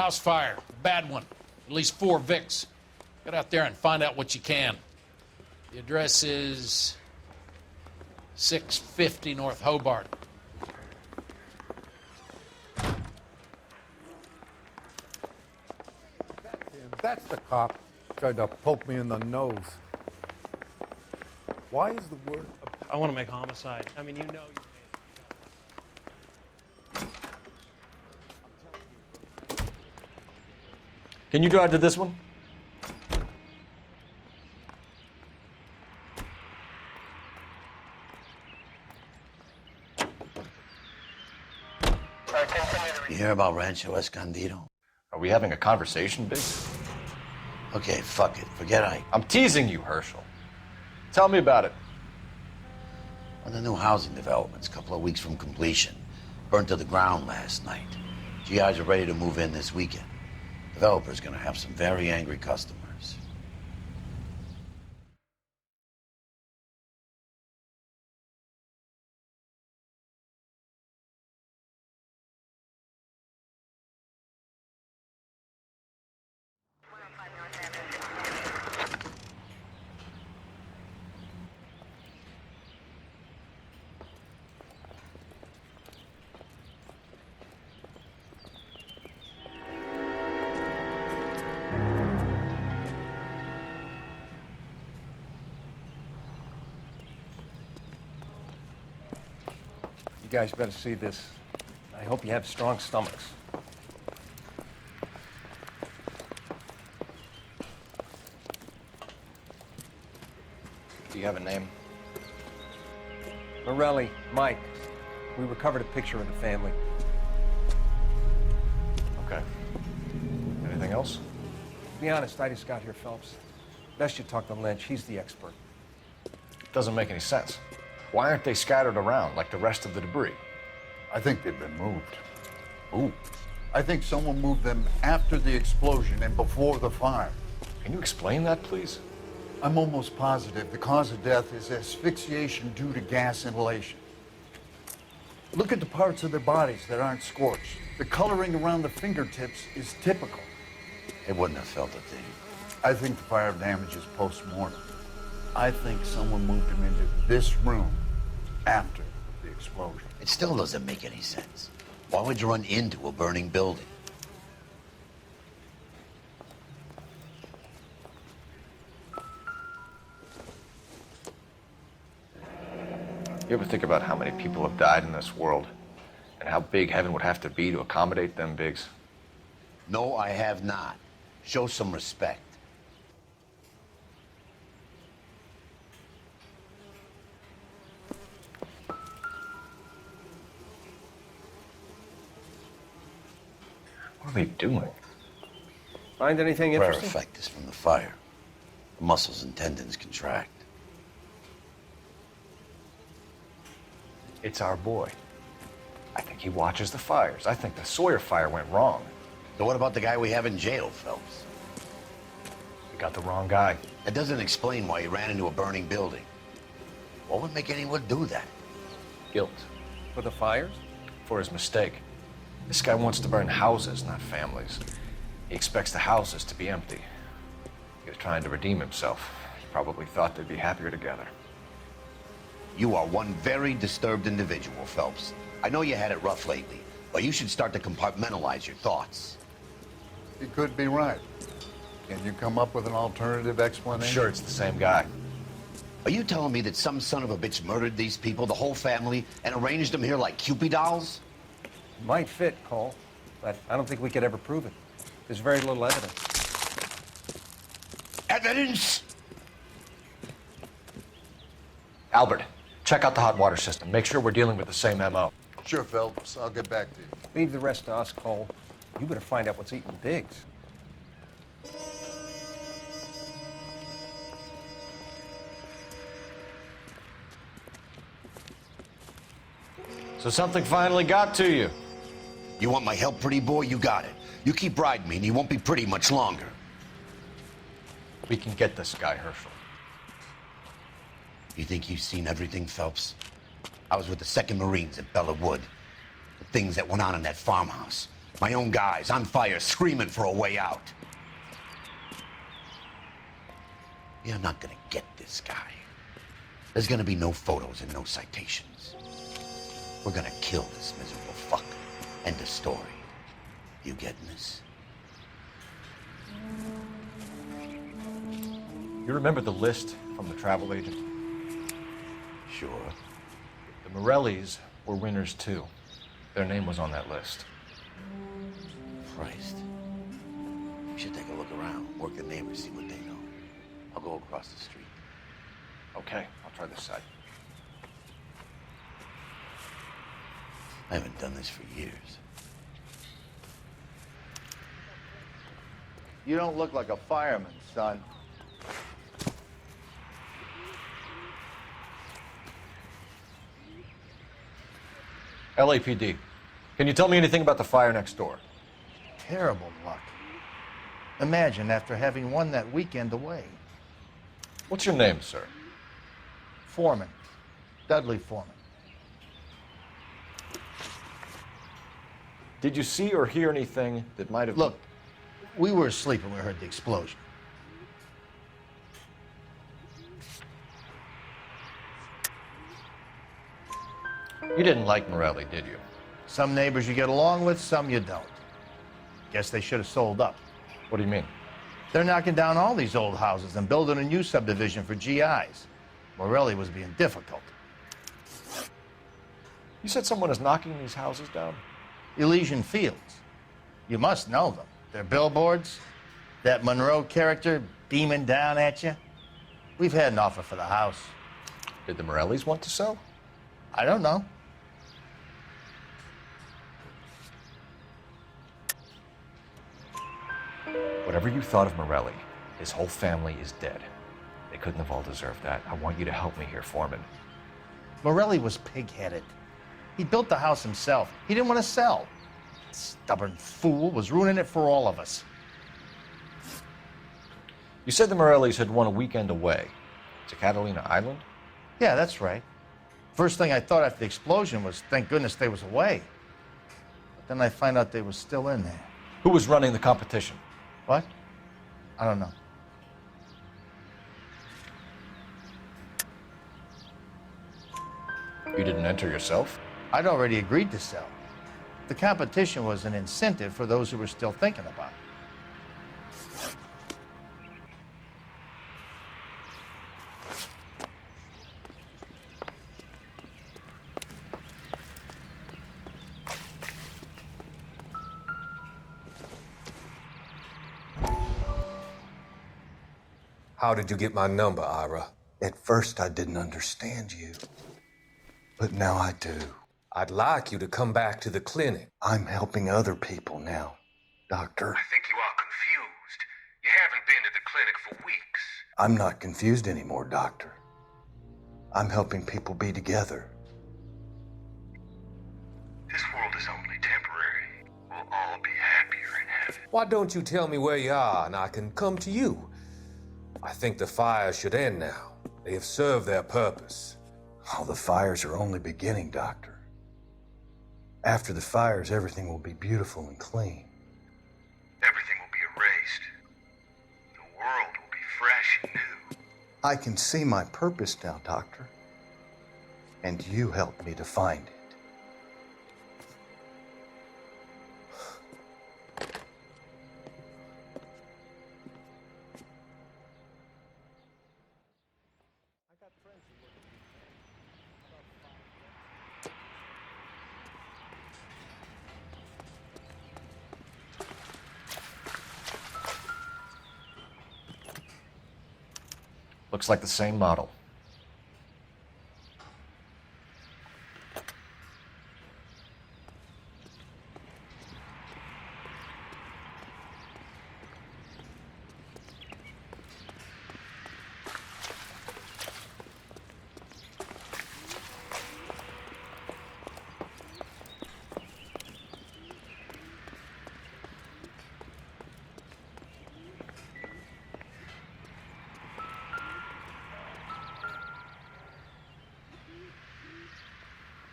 House fire. Bad one. At least 4 Vicks. Get out there and find out what you can. The address is 650 North Hobart. That's the cop. Tried to poke me in the nose. Why is the word? I want to make homicide. I mean, you know you made it. Can you drive to this one? You hear about Rancho Escondido? Are we having a conversation, Biggs? Okay, fuck it. Forget Ike. I'm teasing you, Herschel. Tell me about it. One of the new housing developments, a couple of weeks from completion. Burnt to the ground last night. GIs are ready to move in this weekend. Developer's gonna have some very angry customers. You guys better see this. I hope you have strong stomachs. Do you have a name? Morelli, Mike. We recovered a picture of the family. Okay. Anything else? To be honest, I just got here, Phelps. Best you talk to Lynch. He's the expert. Doesn't make any sense. Why aren't they scattered around like the rest of the debris? I think they've been moved. Ooh. I think someone moved them after the explosion and before the fire. Can you explain that, please? I'm almost positive the cause of death is asphyxiation due to gas inhalation. Look at the parts of their bodies that aren't scorched. The coloring around the fingertips is typical. They wouldn't have felt a thing. I think the fire damage is post-mortem. I think someone moved them into this room after the explosion. It still doesn't make any sense. Why would you run into a burning building? You ever think about how many people have died in this world and how big heaven would have to be to accommodate them, Biggs? No, I have not. Show some respect. What are they doing? Find anything Rare interesting? effect is from the fire. The muscles and tendons contract. It's our boy. I think he watches the fires. I think the Sawyer fire went wrong. So what about the guy we have in jail, Phelps? We got the wrong guy. That doesn't explain why he ran into a burning building. What would make anyone do that? Guilt. For the fires? For his mistake. This guy wants to burn houses, not families. He expects the houses to be empty. He was trying to redeem himself. He probably thought they'd be happier together. You are one very disturbed individual, Phelps. I know you had it rough lately, but you should start to compartmentalize your thoughts. He could be right. Can you come up with an alternative I'm explanation? sure it's the same guy. Are you telling me that some son of a bitch murdered these people, the whole family, and arranged them here like Cupid dolls? Might fit, Cole, but I don't think we could ever prove it. There's very little evidence. Evidence? Albert, check out the hot water system. Make sure we're dealing with the same MO. Sure, Phelps. I'll get back to you. Leave the rest to us, Cole. You better find out what's eating Biggs. So something finally got to you. You want my help, pretty boy? You got it. You keep riding me and you won't be pretty much longer. We can get this guy, Herschel. You think you've seen everything, Phelps? I was with the 2nd Marines at Bella Wood. The things that went on in that farmhouse. My own guys on fire, screaming for a way out. You're not gonna get this guy. There's gonna be no photos and no citations. We're gonna kill this miserable fuck. End of story. You getting this? You remember the list from the travel agent? Sure. The Morellis were winners too. Their name was on that list. Christ. We should take a look around, work the neighbors, see what they know. I'll go across the street. Okay, I'll try this side. I haven't done this for years. You don't look like a fireman, son. LAPD, can you tell me anything about the fire next door? Terrible luck. Imagine after having won that weekend away. What's your name, sir? Foreman. Dudley Foreman. Did you see or hear anything that might have... Look, we were asleep when we heard the explosion. You didn't like Morelli, did you? Some neighbors you get along with, some you don't. Guess they should have sold up. What do you mean? They're knocking down all these old houses and building a new subdivision for GIs. Morelli was being difficult. You said someone is knocking these houses down? Elysian Fields. You must know them. Their billboards, that Monroe character beaming down at you. We've had an offer for the house. Did the Morellis want to sell? I don't know. Whatever you thought of Morelli, his whole family is dead. They couldn't have all deserved that. I want you to help me here, Foreman. Morelli was pig-headed. He built the house himself. He didn't want to sell. Stubborn fool was ruining it for all of us. You said the Morellis had won a weekend away to Catalina Island? Yeah, that's right. First thing I thought after the explosion was, thank goodness they was away. But then I find out they was still in there. Who was running the competition? What? I don't know. You didn't enter yourself? I'd already agreed to sell. The competition was an incentive for those who were still thinking about it. How did you get my number, Ira? At first, I didn't understand you, but now I do. I'd like you to come back to the clinic. I'm helping other people now, Doctor. I think you are confused. You haven't been to the clinic for weeks. I'm not confused anymore, Doctor. I'm helping people be together. This world is only temporary. We'll all be happier in heaven. Why don't you tell me where you are and I can come to you? I think the fires should end now. They have served their purpose. Oh, the fires are only beginning, Doctor. After the fires, everything will be beautiful and clean. Everything will be erased. The world will be fresh and new. I can see my purpose now, Doctor. And you helped me to find it. Looks like the same model.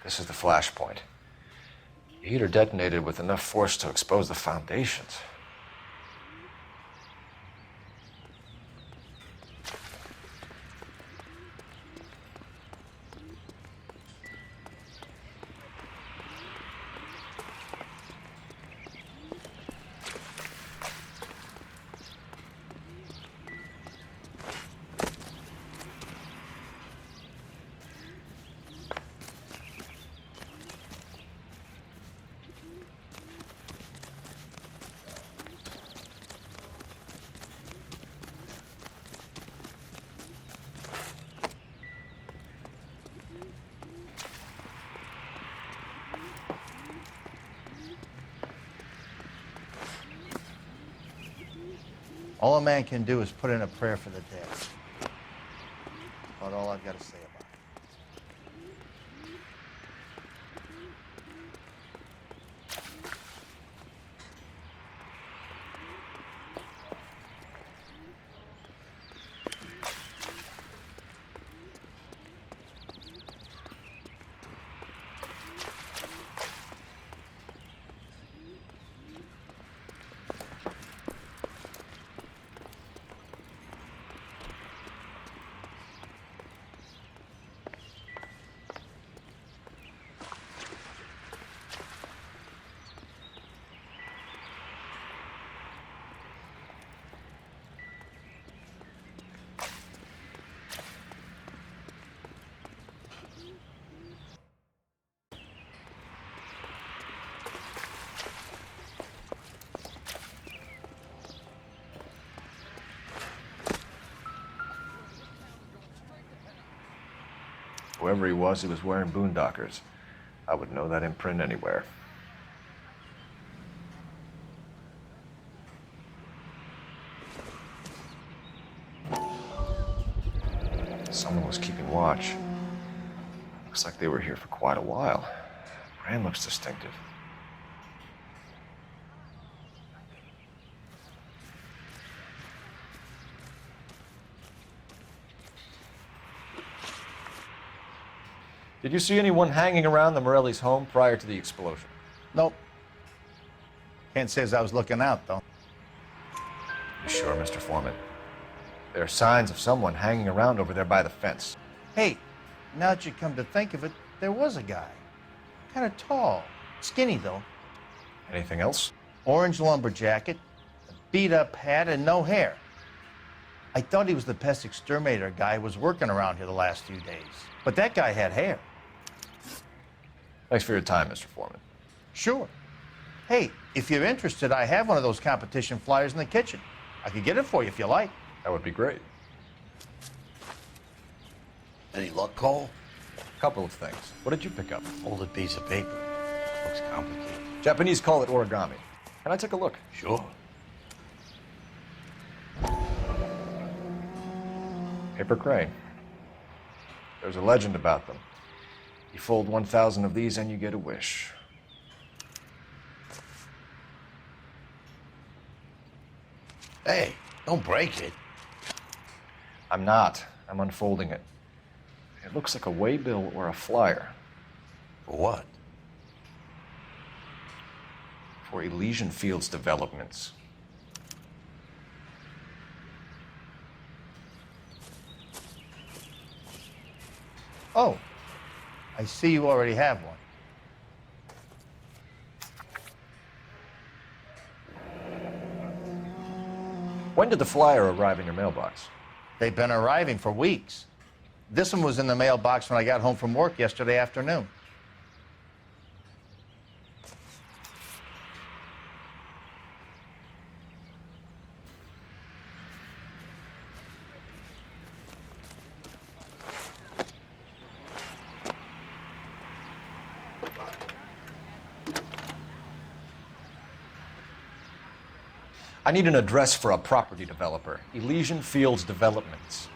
This is the flashpoint. The heater detonated with enough force to expose the foundations. All a man can do is put in a prayer for the dead. About all I've got to say about it. Whoever he was wearing boondockers. I would know that imprint anywhere. Someone was keeping watch. Looks like they were here for quite a while. Brand looks distinctive. Did you see anyone hanging around the Morelli's home prior to the explosion? Nope. Can't say as I was looking out, though. You sure, Mr. Foreman? There are signs of someone hanging around over there by the fence. Hey, now that you come to think of it, there was a guy. Kind of tall. Skinny, though. Anything else? Orange lumber jacket, a beat-up hat, and no hair. I thought he was the pest exterminator guy who was working around here the last few days. But that guy had hair. Thanks for your time, Mr. Foreman. Sure. Hey, if you're interested, I have one of those competition flyers in the kitchen. I could get it for you if you like. That would be great. Any luck, Cole? A couple of things. What did you pick up? Folded piece of paper. Looks complicated. Japanese call it origami. Can I take a look? Sure. Paper crane. There's a legend about them. You fold 1,000 of these and you get a wish. Hey, don't break it. I'm not. I'm unfolding it. It looks like a waybill or a flyer. For what? For Elysian Fields developments. Oh, I see you already have one. When did the flyer arrive in your mailbox? They've been arriving for weeks. This one was in the mailbox when I got home from work yesterday afternoon. I need an address for a property developer. Elysian Fields Developments.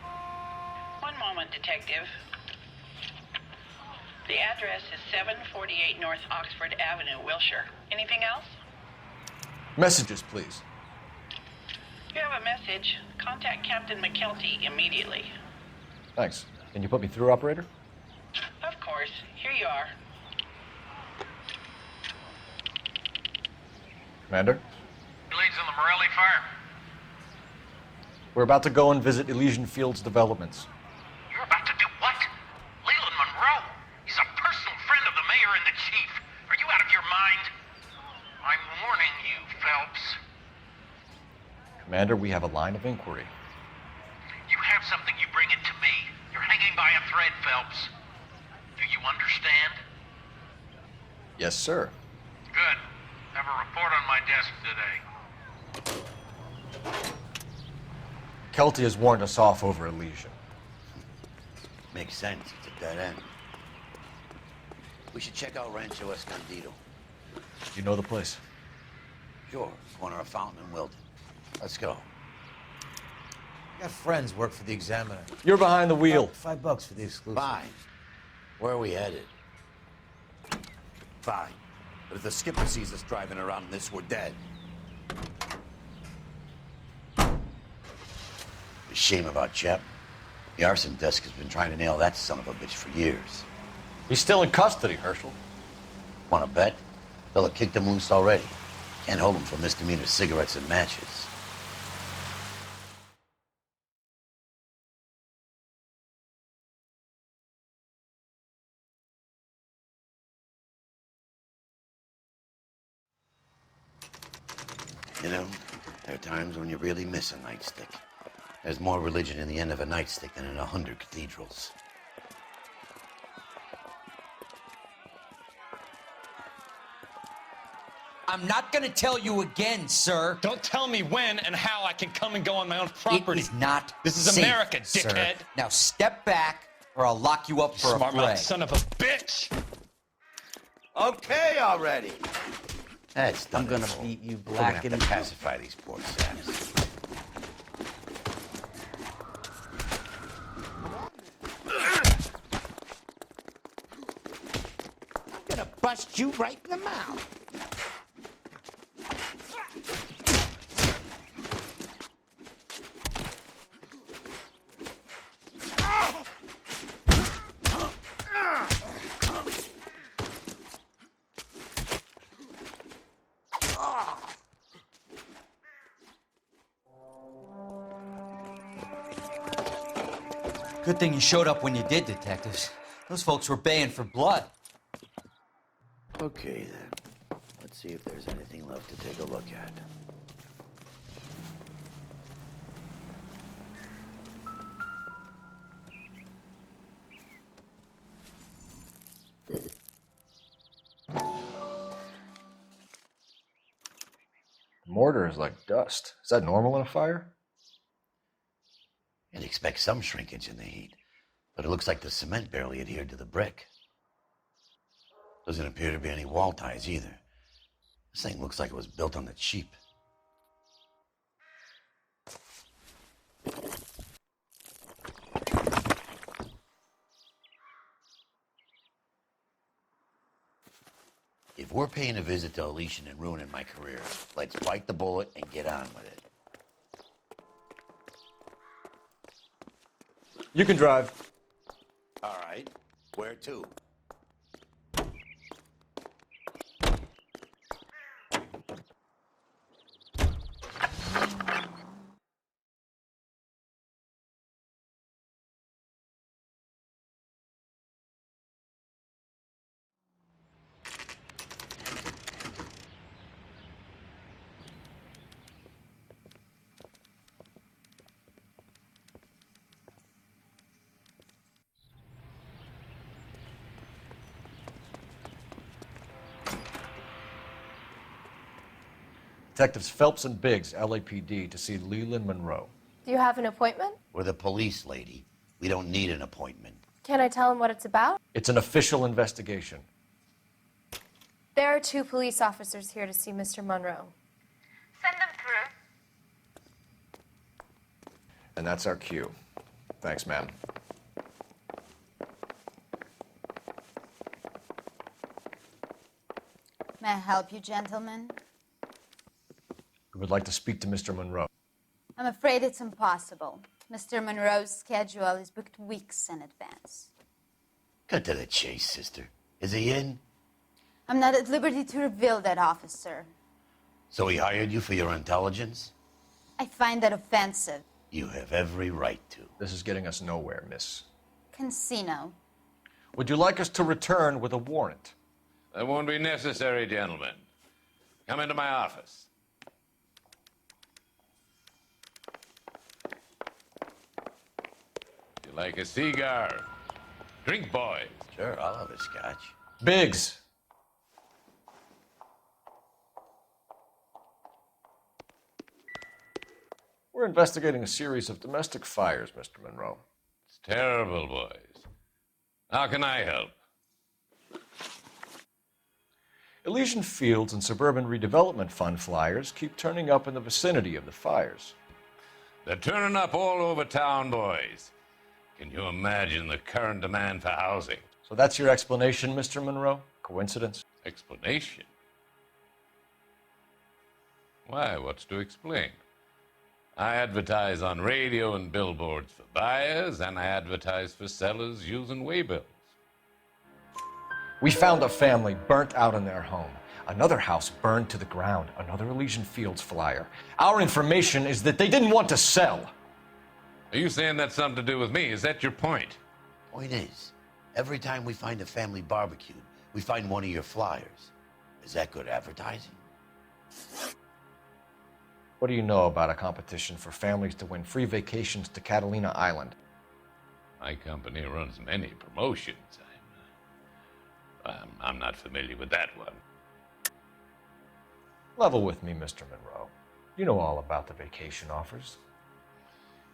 One moment, Detective. The address is 748 North Oxford Avenue, Wilshire. Anything else? Messages, please. If you have a message, contact Captain McKelty immediately. Thanks. Can you put me through, operator? Of course. Here you are. Commander? He leads in the Morelli fire. We're about to go and visit Elysian Fields developments. You're about to do what? Leland Monroe? He's a personal friend of the mayor and the chief. Are you out of your mind? I'm warning you, Phelps. Commander, we have a line of inquiry. You have something, you bring it to me. You're hanging by a thread, Phelps. Do you understand? Yes, sir. Good. Have a report on my desk today. Kelty has warned us off over Elysian. Makes sense. It's a dead end. We should check out Rancho Escondido. You know the place? Sure. Corner of Fountain and Wilton. Let's go. I got friends work for the Examiner. You're behind the wheel. $5 for the exclusive. Fine. Where are we headed? Fine. But if the skipper sees us driving around in this, we're dead. A shame about Shep. The arson desk has been trying to nail that son of a bitch for years. He's still in custody, Herschel. Want to bet? Fella kicked him loose already. Can't hold him for misdemeanor cigarettes and matches. You know, there are times when you really miss a nightstick. There's more religion in the end of a nightstick than in 100 cathedrals. I'm not gonna tell you again, sir. Don't tell me when and how I can come and go on my own property. It is not This is safe, America, sir. dickhead. Now step back, or I'll lock you up for a Smart fray. mouth son of a bitch. Okay already. That's done. I'm gonna it, beat you We're gonna black have and to pacify these poor saps. I'm gonna bust you right in the mouth. Good thing you showed up when you did, detectives. Those folks were baying for blood. Okay, then. Let's see if there's anything left to take a look at. Mortar is like dust. Is that normal in a fire? You'd expect some shrinkage in the heat, but it looks like the cement barely adhered to the brick. Doesn't appear to be any wall ties either. This thing looks like it was built on the cheap. If we're paying a visit to Elysian and ruining my career, let's bite the bullet and get on with it. You can drive. All right. Where to? Detectives Phelps and Biggs, LAPD, to see Leland Monroe. Do you have an appointment? We're the police, lady. We don't need an appointment. Can I tell him what it's about? It's an official investigation. There are 2 police officers here to see Mr. Monroe. Send them through. And that's our cue. Thanks, ma'am. May I help you, gentlemen? We would like to speak to Mr. Monroe. I'm afraid it's impossible. Mr. Monroe's schedule is booked weeks in advance. Cut to the chase, sister. Is he in? I'm not at liberty to reveal that, officer. So he hired you for your intelligence? I find that offensive. You have every right to. This is getting us nowhere, miss. Casino. Would you like us to return with a warrant? That won't be necessary, gentlemen. Come into my office. You like a cigar? Drink, boys. Sure, I'll have a scotch. Biggs. We're investigating a series of domestic fires, Mr. Monroe. It's terrible, boys. How can I help? Elysian Fields and Suburban Redevelopment Fund flyers keep turning up in the vicinity of the fires. They're turning up all over town, boys. Can you imagine the current demand for housing? So that's your explanation, Mr. Monroe? Coincidence? Explanation? Why, what's to explain? I advertise on radio and billboards for buyers, and I advertise for sellers using waybills. We found a family burnt out in their home. Another house burned to the ground. Another Elysian Fields flyer. Our information is that they didn't want to sell. Are you saying that's something to do with me? Is that your point? Point is, every time we find a family barbecued, we find one of your flyers. Is that good advertising? What do you know about a competition for families to win free vacations to Catalina Island? My company runs many promotions. I'm not familiar with that one. Level with me, Mr. Monroe. You know all about the vacation offers.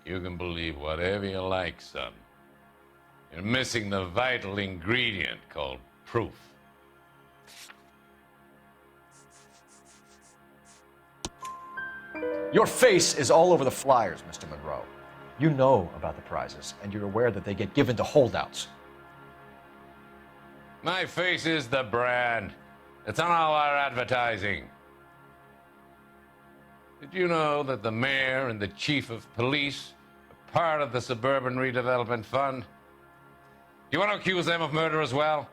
You can believe whatever you like, son. You're missing the vital ingredient called proof. Your face is all over the flyers, Mr. Monroe. You know about the prizes, and you're aware that they get given to holdouts. My face is the brand. It's on all our advertising. Did you know that the mayor and the chief of police are part of the Suburban Redevelopment Fund? Do you want to accuse them of murder as well?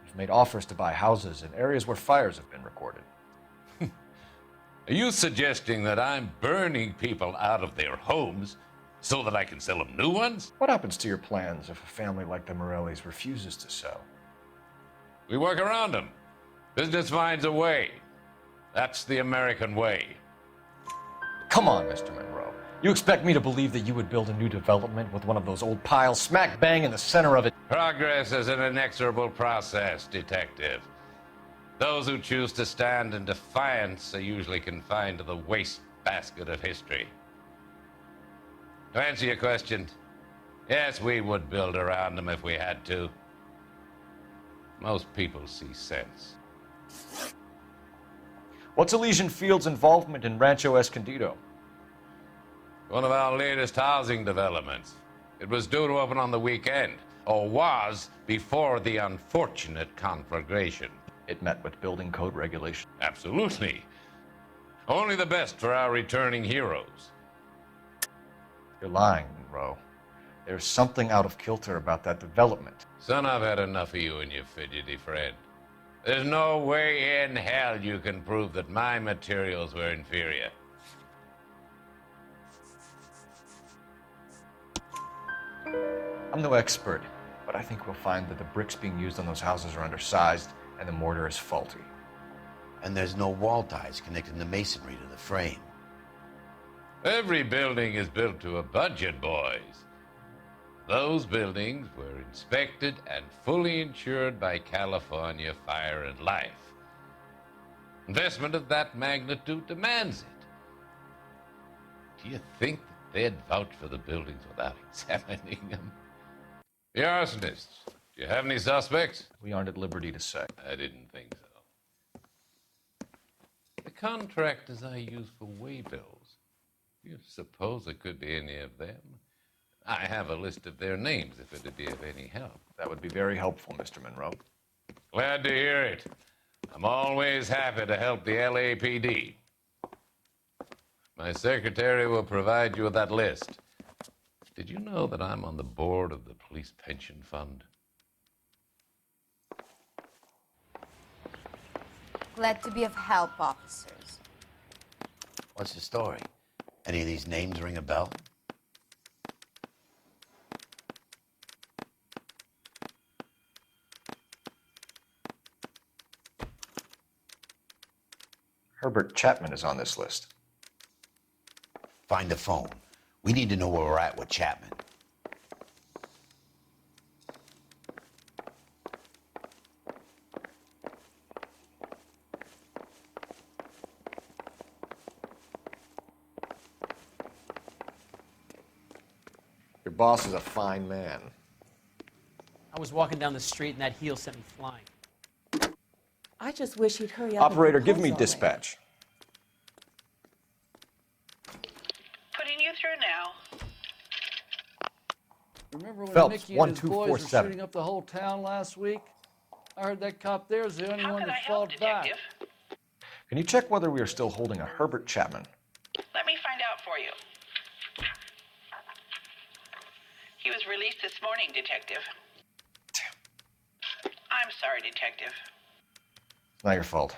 You've made offers to buy houses in areas where fires have been recorded. Are you suggesting that I'm burning people out of their homes so that I can sell them new ones? What happens to your plans if a family like the Morellis refuses to sell? We work around them. Business finds a way. That's the American way. Come on, Mr. Monroe. You expect me to believe that you would build a new development with one of those old piles smack bang in the center of it? Progress is an inexorable process, detective. Those who choose to stand in defiance are usually confined to the wastebasket of history. To answer your question, yes, we would build around them if we had to. Most people see sense. What's Elysian Fields' involvement in Rancho Escondido? One of our latest housing developments. It was due to open on the weekend, or was before the unfortunate conflagration. It met with building code regulations. Absolutely. Only the best for our returning heroes. You're lying, Monroe. There's something out of kilter about that development. Son, I've had enough of you and your fidgety friend. There's no way in hell you can prove that my materials were inferior. I'm no expert, but I think we'll find that the bricks being used on those houses are undersized and the mortar is faulty. And there's no wall ties connecting the masonry to the frame. Every building is built to a budget, boys. Those buildings were inspected and fully insured by California Fire and Life. Investment of that magnitude demands it. Do you think that they'd vouch for the buildings without examining them? The arsonists, do you have any suspects? We aren't at liberty to say. I didn't think so. The contractors I use for waybills, do you suppose it could be any of them? I have a list of their names if it'd be of any help. That would be very helpful, Mr. Monroe. Glad to hear it. I'm always happy to help the LAPD. My secretary will provide you with that list. Did you know that I'm on the board of the Police Pension Fund? Glad to be of help, officers. What's the story? Any of these names ring a bell? Herbert Chapman is on this list. Find the phone. We need to know where we're at with Chapman. Your boss is a fine man. I was walking down the street and that heel sent me flying. I just wish he'd hurry up. Operator, and give me propose dispatch. Putting you through now. Remember when Phelps, Mickey and his boys were 1247. shooting up the whole town last week? I heard that cop there is the only one that help, fought back. Can you check whether we are still holding a Herbert Chapman? Let me find out for you. He was released this morning, Detective. I'm sorry, Detective. It's not your fault.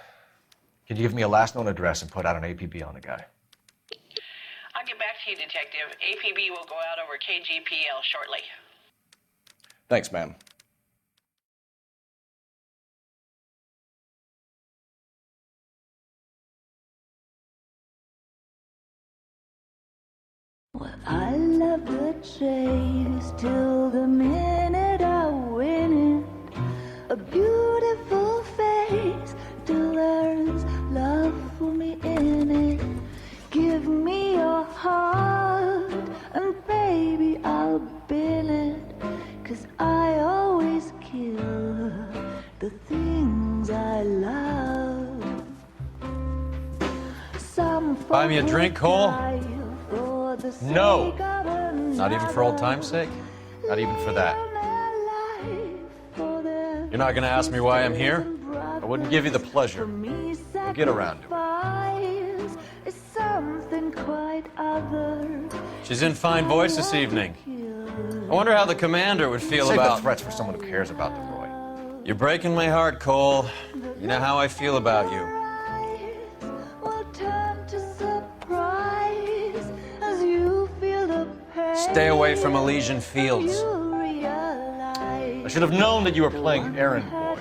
Can you give me a last known address and put out an APB on the guy? I'll get back to you, Detective. APB will go out over KGPL shortly. Thanks, ma'am. I love the chase till the minute I win it. A beautiful face till there's love for me in it. Give me your heart and baby I'll bill it. 'Cause I always kill the things I love. Some Buy me a drink, Cole? No! Not even for old time's sake? Not even for that. You're not gonna ask me why I'm here? I wouldn't give you the pleasure. We'll get around to it. Is something quite other. She's in fine voice this evening. I wonder how the commander would feel Save about... the threats for someone who cares about them, Roy. You're breaking my heart, Cole. You know how I feel about you. Stay away from Elysian Fields. I should have known that you were playing errand boy.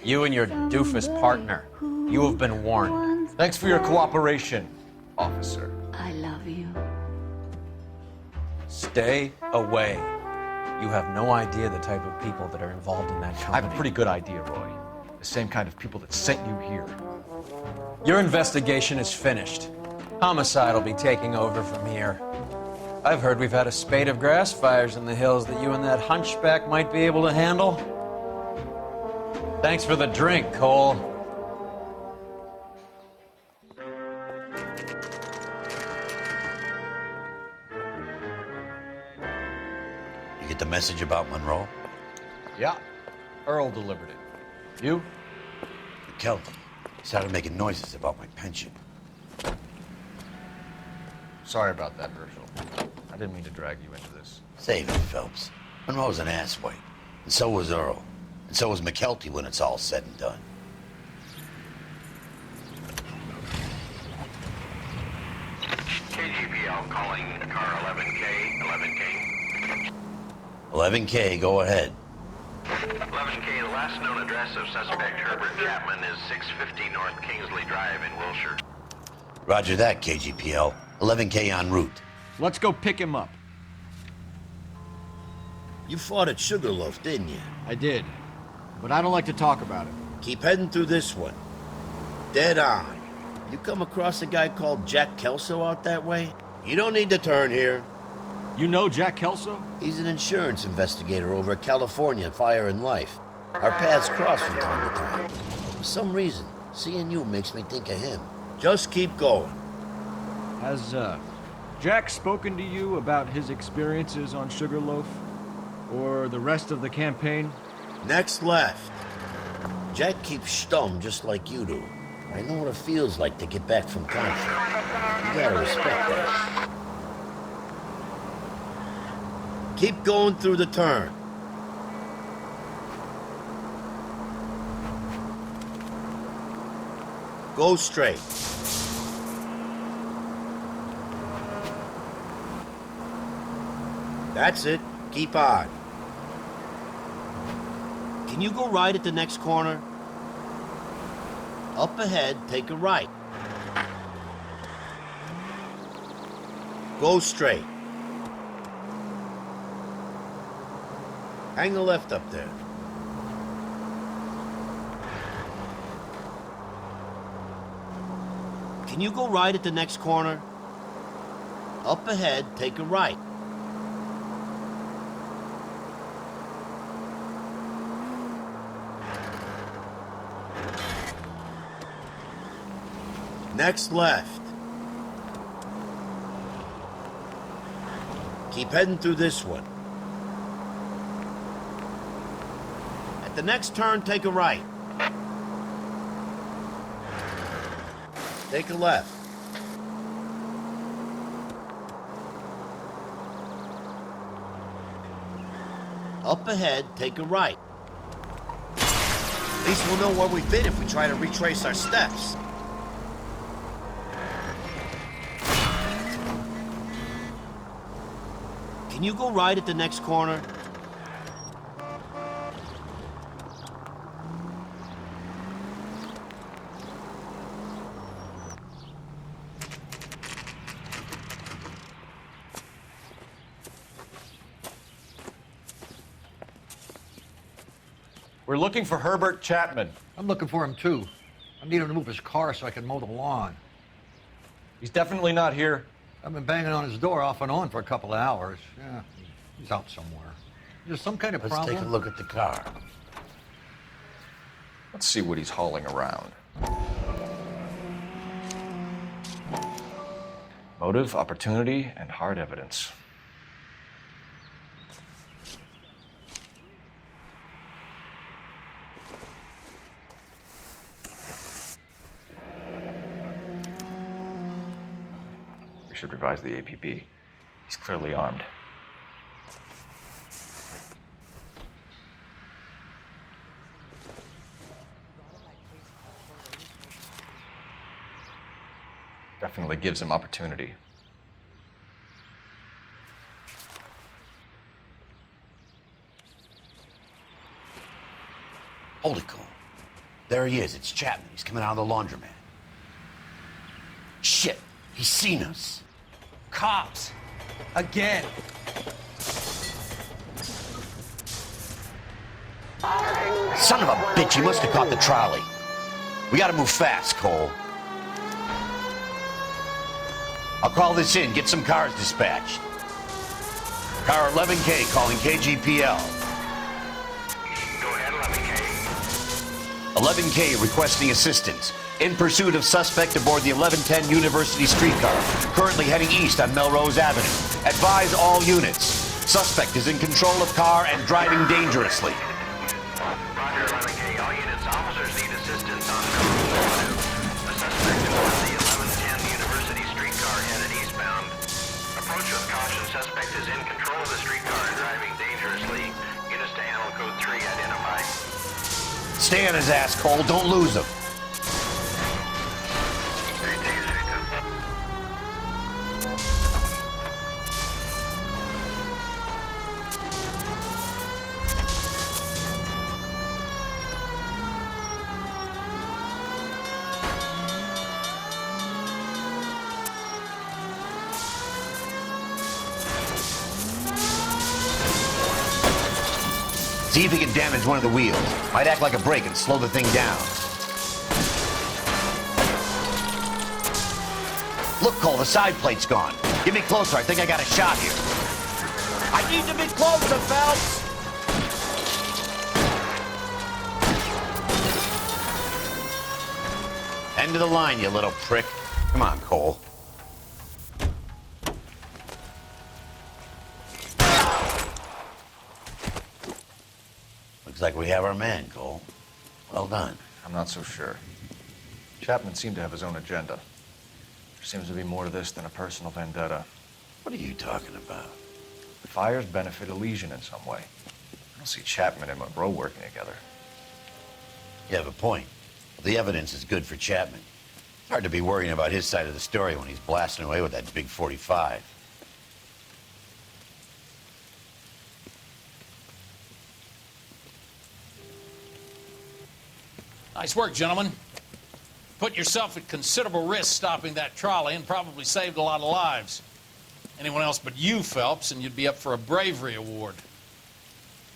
You and your doofus partner. You have been warned. Thanks for your cooperation, officer. I love you. Stay away. You have no idea the type of people that are involved in that I company. have a pretty good idea, Roy. The same kind of people that sent you here. Your investigation is finished. Homicide will be taking over from here. I've heard we've had a spate of grass fires in the hills that you and that hunchback might be able to handle. Thanks for the drink, Cole. You get the message about Monroe? Yeah. Earl delivered it. You? McKelty. He started making noises about my pension. Sorry about that, Herschel. I didn't mean to drag you into this. Save it, Phelps. Monroe's an asswipe. And so was Earl. And so was McKelty when it's all said and done. KGPL calling car 11K. 11K, go ahead. 11K, the last known address of suspect Herbert Chapman is 650 North Kingsley Drive in Wilshire. Roger that, KGPL. 11K en route. Let's go pick him up. You fought at Sugarloaf, didn't you? I did, but I don't like to talk about it. Keep heading through this one. Dead on. You come across a guy called Jack Kelso out that way? You don't need to turn here. You know Jack Kelso? He's an insurance investigator over at California Fire and Life. Our paths cross from time to time. For some reason, seeing you makes me think of him. Just keep going. Has, Jack spoken to you about his experiences on Sugarloaf? Or the rest of the campaign? Next left. Jack keeps stum just like you do. I know what it feels like to get back from conflict. You gotta respect that. Keep going through the turn. Go straight. That's it. Keep on. Can you go right at the next corner? Up ahead, take a right. Go straight. Hang a left up there. Can you go right at the next corner? Up ahead, take a right. Next left. Keep heading through this one. At the next turn, take a right. Take a left. Up ahead, take a right. At least we'll know where we've been if we try to retrace our steps. Can you go right at the next corner? We're looking for Herbert Chapman. I'm looking for him, too. I need him to move his car so I can mow the lawn. He's definitely not here. I've been banging on his door off and on for a couple of hours. Yeah, he's out somewhere. There's some kind of problem. Let's take a look at the car. Let's see what he's hauling around. Motive, opportunity, and hard evidence. We should revise the APB. He's clearly armed. Definitely gives him opportunity. Hold it, Cole. There he is. It's Chapman. He's coming out of the laundromat. Shit. He's seen us. Cops. Again. Son of a bitch. He must have caught the trolley. We gotta move fast, Cole. I'll call this in. Get some cars dispatched. Car 11K calling KGPL. Go ahead, 11K. 11K requesting assistance. In pursuit of suspect aboard the 1110 University streetcar. Currently heading east on Melrose Avenue. Advise all units. Suspect is in control of car and driving dangerously. Roger, 11K. All units, officers need assistance on Melrose Avenue. A suspect aboard the 1110 University streetcar headed eastbound. Approach with caution. Suspect is in control of the streetcar and driving dangerously. Units to handle code 3 identified. Stay on his ass, Cole. Don't lose him. See if he can damage one of the wheels. Might act like a brake and slow the thing down. Look, Cole, the side plate's gone. Get me closer. I think I got a shot here. I need to be closer, Phelps! End of the line, you little prick. Come on, Cole. Looks like we have our man, Cole. Well done. I'm not so sure. Chapman seemed to have his own agenda. There seems to be more to this than a personal vendetta. What are you talking about? The fires benefit Elysian in some way. I don't see Chapman and Monroe working together. You have a point. The evidence is good for Chapman. Hard to be worrying about his side of the story when he's blasting away with that big 45. Nice work, gentlemen. Put yourself at considerable risk stopping that trolley and probably saved a lot of lives. Anyone else but you, Phelps, and you'd be up for a bravery award.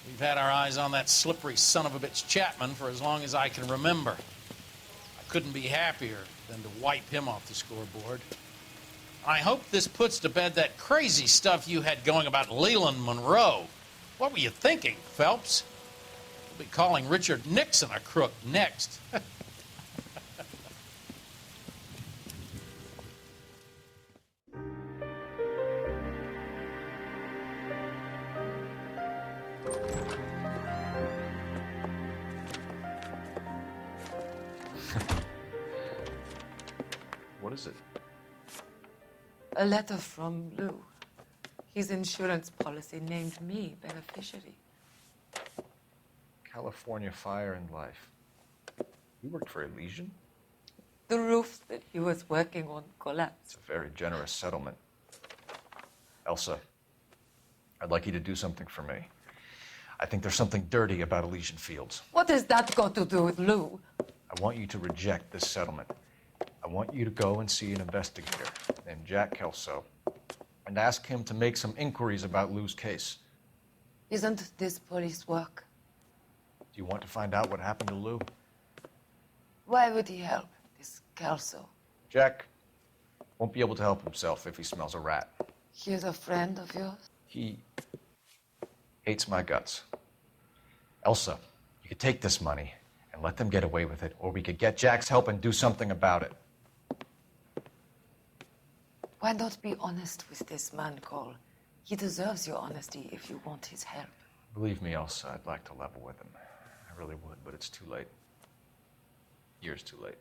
We've had our eyes on that slippery son of a bitch Chapman for as long as I can remember. I couldn't be happier than to wipe him off the scoreboard. I hope this puts to bed that crazy stuff you had going about Leland Monroe. What were you thinking, Phelps? We'll be calling Richard Nixon a crook next. What is it? A letter from Lou. His insurance policy named me beneficiary. California Fire and Life. You worked for Elysian? The roof that he was working on collapsed. It's a very generous settlement. Elsa, I'd like you to do something for me. I think there's something dirty about Elysian Fields. What has that got to do with Lou? I want you to reject this settlement. I want you to go and see an investigator named Jack Kelso and ask him to make some inquiries about Lou's case. Isn't this police work? Do you want to find out what happened to Lou? Why would he help, this Kelso? Jack won't be able to help himself if he smells a rat. He is a friend of yours? He hates my guts. Elsa, you could take this money and let them get away with it, or we could get Jack's help and do something about it. Why not be honest with this man, Cole? He deserves your honesty if you want his help. Believe me, Elsa, I'd like to level with him. I really would, but it's too late. Years too late.